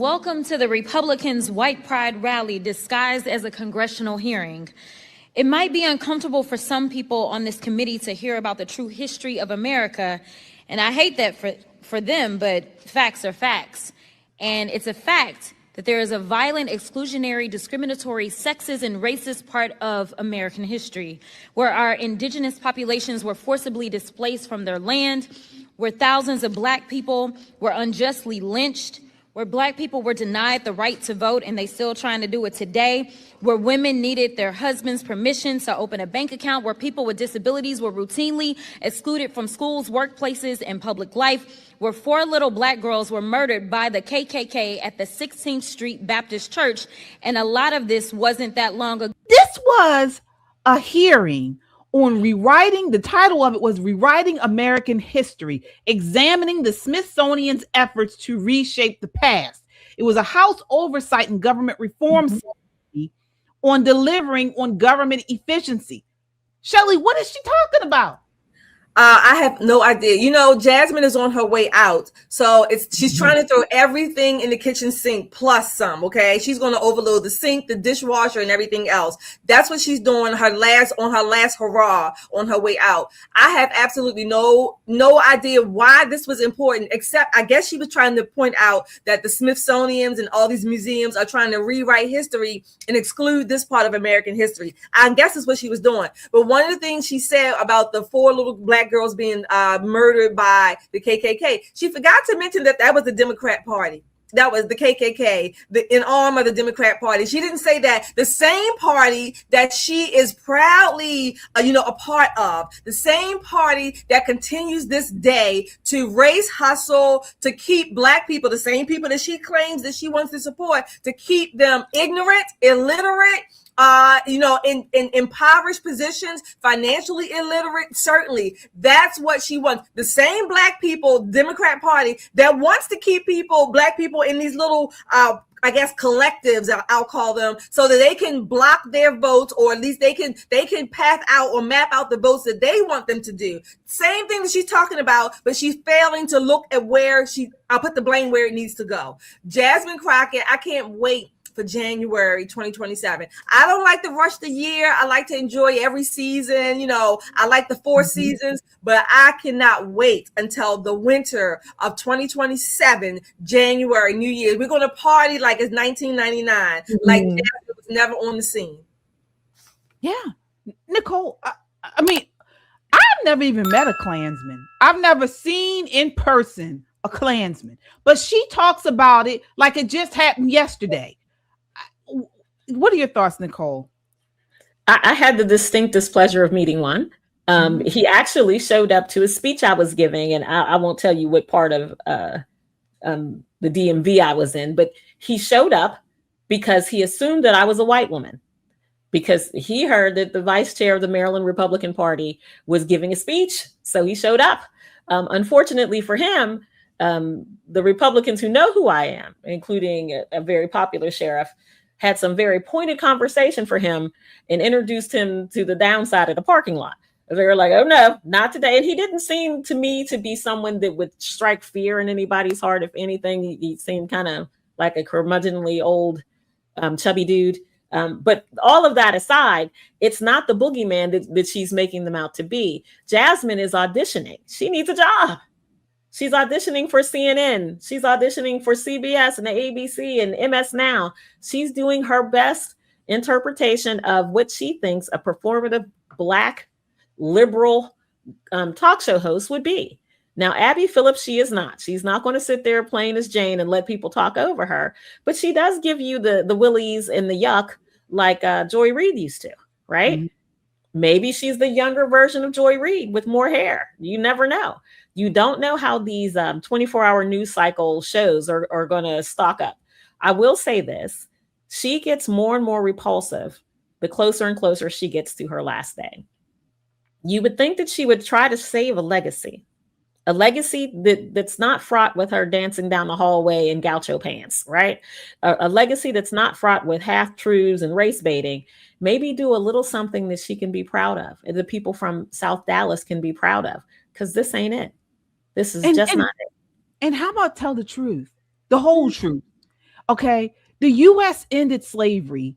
welcome to the Republicans' White Pride rally disguised as a congressional hearing. It might be uncomfortable for some people on this committee to hear about the true history of America, and I hate that for them, but facts are facts. And it's a fact that there is a violent, exclusionary, discriminatory, sexist, and racist part of American history, where our indigenous populations were forcibly displaced from their land, where thousands of Black people were unjustly lynched, where Black people were denied the right to vote, and they still trying to do it today, where women needed their husband's permission to open a bank account, where people with disabilities were routinely excluded from schools, workplaces, and public life, where 4 little Black girls were murdered by the KKK at the 16th Street Baptist Church, and a lot of this wasn't that long ago. This was a hearing on rewriting. The title of it was Rewriting American History, Examining the Smithsonian's Efforts to Reshape the Past. It was a House Oversight and Government Reform Subcommittee on delivering on government efficiency. Shelley, what is she talking about? I have no idea. You know, Jasmine is on her way out. So she's trying to throw everything in the kitchen sink plus some, okay? She's going to overload the sink, the dishwasher, and everything else. That's what she's doing on her last hurrah on her way out. I have absolutely no idea why this was important, except I guess she was trying to point out that the Smithsonians and all these museums are trying to rewrite history and exclude this part of American history. I guess that's what she was doing. But one of the things she said about the 4 little Black girls being murdered by the KKK, she forgot to mention that was the Democrat Party. That was the KKK, in arm of the Democrat Party. She didn't say that the same party that she is proudly, a part of, the same party that continues this day to race hustle, to keep Black people, the same people that she claims that she wants to support, to keep them ignorant, illiterate, in impoverished positions, financially illiterate. Certainly, that's what she wants. The same Black people, Democrat Party, that wants to keep Black people in these little, collectives, I'll call them, so that they can block their votes, or at least they can path out or map out the votes that they want them to do. Same thing that she's talking about, but she's failing to look at I'll put the blame where it needs to go. Jasmine Crockett, I can't wait for January 2027. I don't like to rush the year. I like to enjoy every season. I like the 4 seasons, but I cannot wait until the winter of 2027, January, New Year's. We're going to party like it's 1999, like Jasmine was never on the scene. Yeah. Nicole, I mean, I've never even met a Klansman. I've never seen in person a Klansman, but she talks about it like it just happened yesterday. What are your thoughts, Nicole? I had the distinct displeasure of meeting one. He actually showed up to a speech I was giving, and I won't tell you what part of the DMV I was in, but he showed up because he assumed that I was a white woman, because he heard that the vice chair of the Maryland Republican Party was giving a speech. So he showed up. Unfortunately for him, the Republicans who know who I am, including a very popular sheriff, had some very pointed conversation for him and introduced him to the downside of the parking lot. They were like, oh no, not today. And he didn't seem to me to be someone that would strike fear in anybody's heart. If anything, he seemed kind of like a curmudgeonly old chubby dude. But all of that aside, it's not the boogeyman that she's making them out to be. Jasmine is auditioning. She needs a job. She's auditioning for CNN. She's auditioning for CBS and the ABC and MS Now. She's doing her best interpretation of what she thinks a performative Black liberal talk show host would be. Now, Abby Phillips, she is not. She's not going to sit there plain as Jane and let people talk over her. But she does give you the willies and the yuck like Joy Reid used to, right? Mm-hmm. Maybe she's the younger version of Joy Reid with more hair. You never know. You don't know how these 24-hour news cycle shows are going to stock up. I will say this. She gets more and more repulsive the closer and closer she gets to her last day. You would think that she would try to save a legacy that's not fraught with her dancing down the hallway in gaucho pants, right? A legacy that's not fraught with half-truths and race baiting. Maybe do a little something that she can be proud of, and the people from South Dallas can be proud of, because this ain't it. This is not it. And how about tell the truth, the whole truth? Okay. The U.S. ended slavery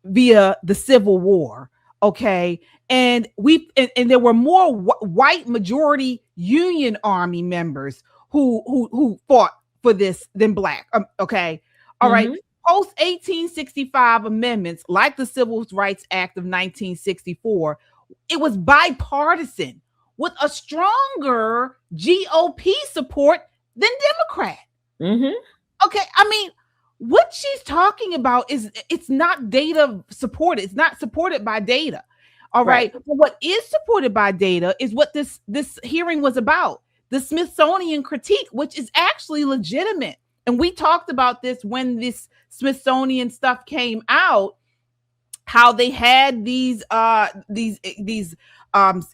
via the Civil War. Okay. And and there were more white majority Union Army members who fought for this than black. Okay. All right. Post 1865 amendments, like the Civil Rights Act of 1964, it was bipartisan with a stronger GOP support than Democrat. Okay. I mean, what she's talking about is it's not data supported. It's not supported by data. All right. But what is supported by data is what this hearing was about. The Smithsonian critique, which is actually legitimate. And we talked about this when this Smithsonian stuff came out, how they had these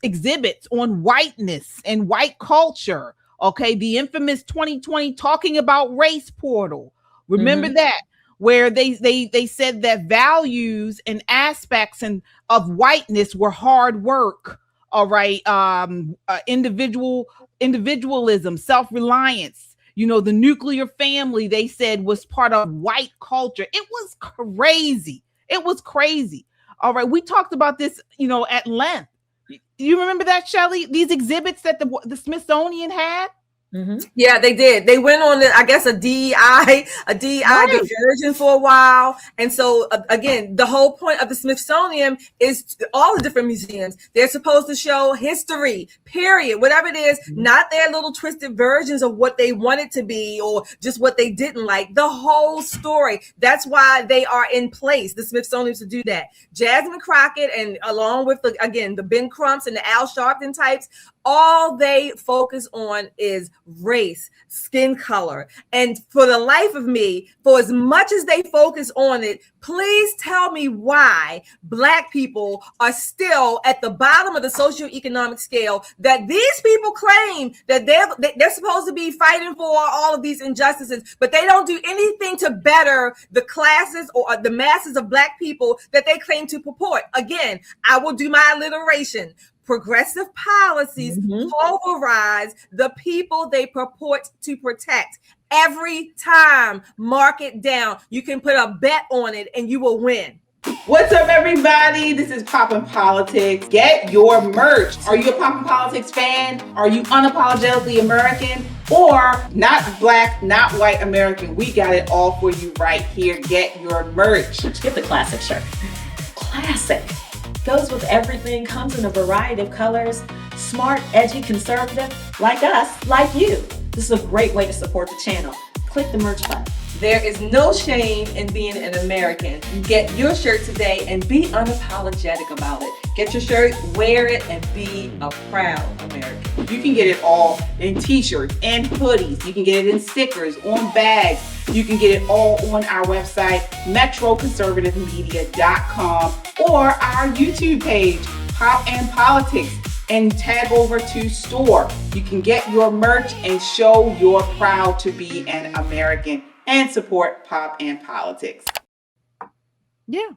exhibits on whiteness and white culture. Okay. The infamous 2020 talking about race portal. Remember that, where they said that values and aspects of whiteness were hard work. All right. Individualism, self-reliance, the nuclear family, they said, was part of white culture. It was crazy. All right. We talked about this, at length. You remember that, Shelley? These exhibits that the Smithsonian had? Yeah, they did. They went on, I guess, a DEI diversion for a while. And so, again, the whole point of the Smithsonian is all the different museums. They're supposed to show history, period, whatever it is, not their little twisted versions of what they want it to be or just what they didn't like. The whole story. That's why they are in place, the Smithsonian, to do that. Jasmine Crockett, and along with, the Ben Crumps and the Al Sharpton types, all they focus on is race, skin color. And for the life of me, for as much as they focus on it, please tell me why Black people are still at the bottom of the socioeconomic scale, that these people claim that they're supposed to be fighting for all of these injustices, but they don't do anything to better the classes or the masses of Black people that they claim to purport. Again, I will do my alliteration. Progressive policies pulverize the people they purport to protect. Every time, mark it down. You can put a bet on it and you will win. What's up, everybody? This is Poppin' Politics. Get your merch. Are you a Poppin' Politics fan? Are you unapologetically American? Or not Black, not white American? We got it all for you right here. Get your merch. Get the classic shirt. Classic. Goes with everything, comes in a variety of colors, smart, edgy, conservative, like us, like you. This is a great way to support the channel. Click the merch button. There is no shame in being an American. Get your shirt today and be unapologetic about it. Get your shirt, wear it, and be a proud American. You can get it all in t-shirts and hoodies. You can get it in stickers, on bags. You can get it all on our website, metroconservativemedia.com, or our YouTube page, Pop and Politics, and tag over to store. You can get your merch and show you're proud to be an American and support Pop and Politics. Yeah.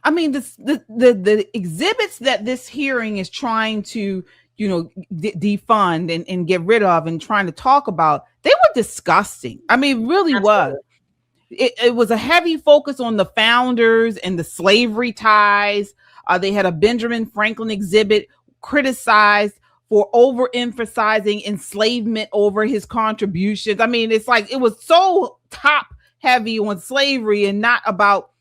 I mean, the exhibits that this hearing is trying to, defund and get rid of and trying to talk about, they were disgusting. I mean, it really was. It was a heavy focus on the founders and the slavery ties. They had a Benjamin Franklin exhibit criticized for overemphasizing enslavement over his contributions. I mean, it's like it was so top heavy on slavery and not about,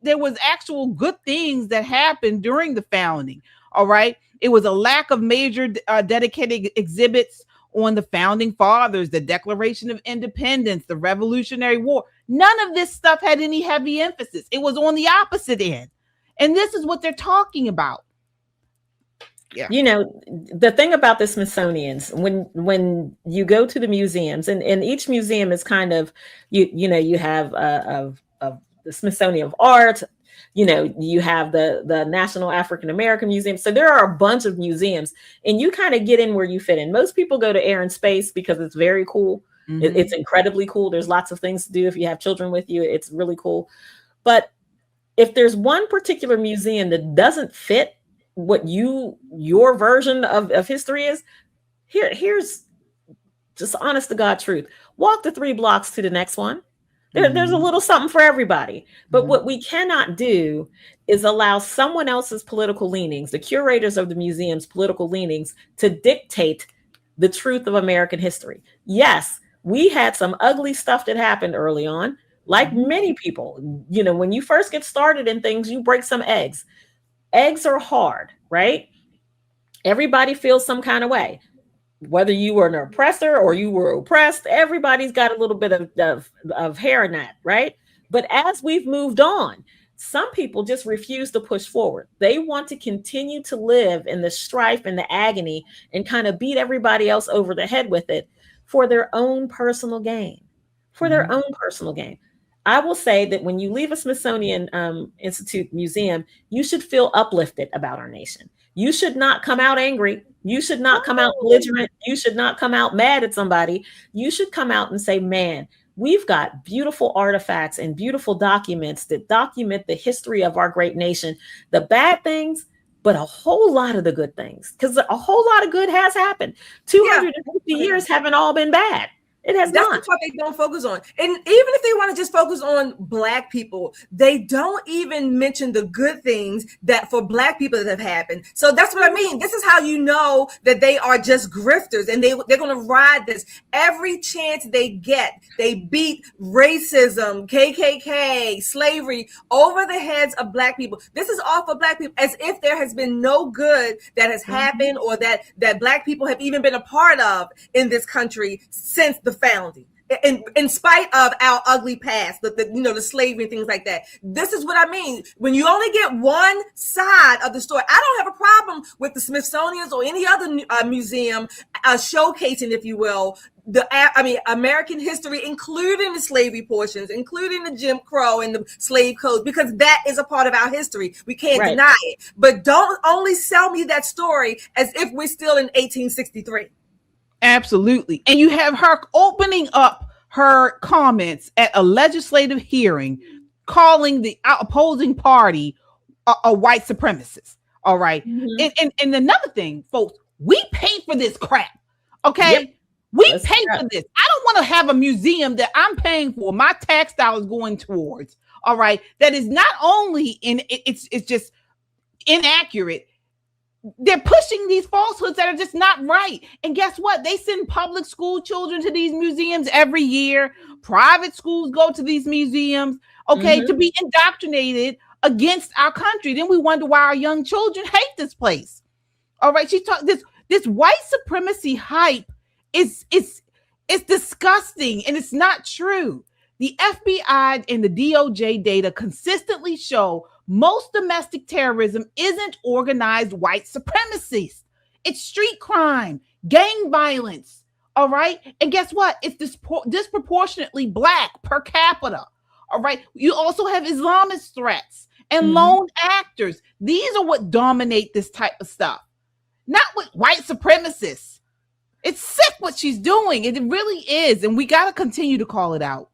there was actual good things that happened during the founding. All right. It was a lack of major dedicated exhibits on the founding fathers, the Declaration of Independence, the Revolutionary War. None of this stuff had any heavy emphasis. It was on the opposite end. And this is what they're talking about. Yeah. The thing about the Smithsonian's, when you go to the museums, and each museum is kind of, you have of the Smithsonian of Art, you have the National African American Museum. So there are a bunch of museums, and you kind of get in where you fit in. Most people go to Air and Space because it's very cool. It's incredibly cool. There's lots of things to do. If you have children with you, it's really cool. But if there's one particular museum that doesn't fit what your version of history is, here's just honest to God truth. Walk the 3 blocks to the next one There's a little something for everybody. But what we cannot do is allow someone else's political leanings, the curators of the museum's political leanings, to dictate the truth of American history. Yes, we had some ugly stuff that happened early on, like many people. You know, when you first get started in things, you break some eggs. Eggs are hard, right? Everybody feels some kind of way. Whether you were an oppressor or you were oppressed, everybody's got a little bit of hair in that, right? But as we've moved on, some people just refuse to push forward. They want to continue to live in the strife and the agony and kind of beat everybody else over the head with it for their own personal gain, I will say that when you leave a Smithsonian Institute museum, you should feel uplifted about our nation. You should not come out angry. You should not come out belligerent. You should not come out mad at somebody. You should come out and say, man, we've got beautiful artifacts and beautiful documents that document the history of our great nation, the bad things, but a whole lot of the good things, because a whole lot of good has happened. 250 years haven't all been bad. It has not. That's what they don't focus on. And even if they want to just focus on Black people, they don't even mention the good things that for Black people that have happened. So that's what I mean. This is how you know that they are just grifters, and they're going to ride this every chance they get. They beat racism, KKK, slavery over the heads of Black people. This is all for Black people, as if there has been no good that has happened or that Black people have even been a part of in this country since the founding, in spite of our ugly past, the slavery and things like that. This is what I mean. When you only get one side of the story, I don't have a problem with the Smithsonian's or any other museum showcasing, if you will, American history, including the slavery portions, including the Jim Crow and the slave codes, because that is a part of our history. We can't deny it. But don't only sell me that story as if we're still in 1863. Absolutely. And you have her opening up her comments at a legislative hearing, calling the opposing party a white supremacist. All right. And another thing, folks, we pay for this crap. Okay. Yep. We pay for this. I don't want to have a museum that I'm paying for, my tax dollars going towards. All right. That is not only it's just inaccurate. They're pushing these falsehoods that are just not right. And guess what? They send public school children to these museums every year. Private schools go to these museums, to be indoctrinated against our country. Then we wonder why our young children hate this place. All right. She talked this white supremacy hype is disgusting, and it's not true. The FBI and the DOJ data consistently show most domestic terrorism isn't organized white supremacists. It's street crime, gang violence. All right. And guess what? It's disproportionately Black per capita. All right. You also have Islamist threats and lone actors. These are what dominate this type of stuff, not with white supremacists. It's sick what she's doing. It really is. And we got to continue to call it out.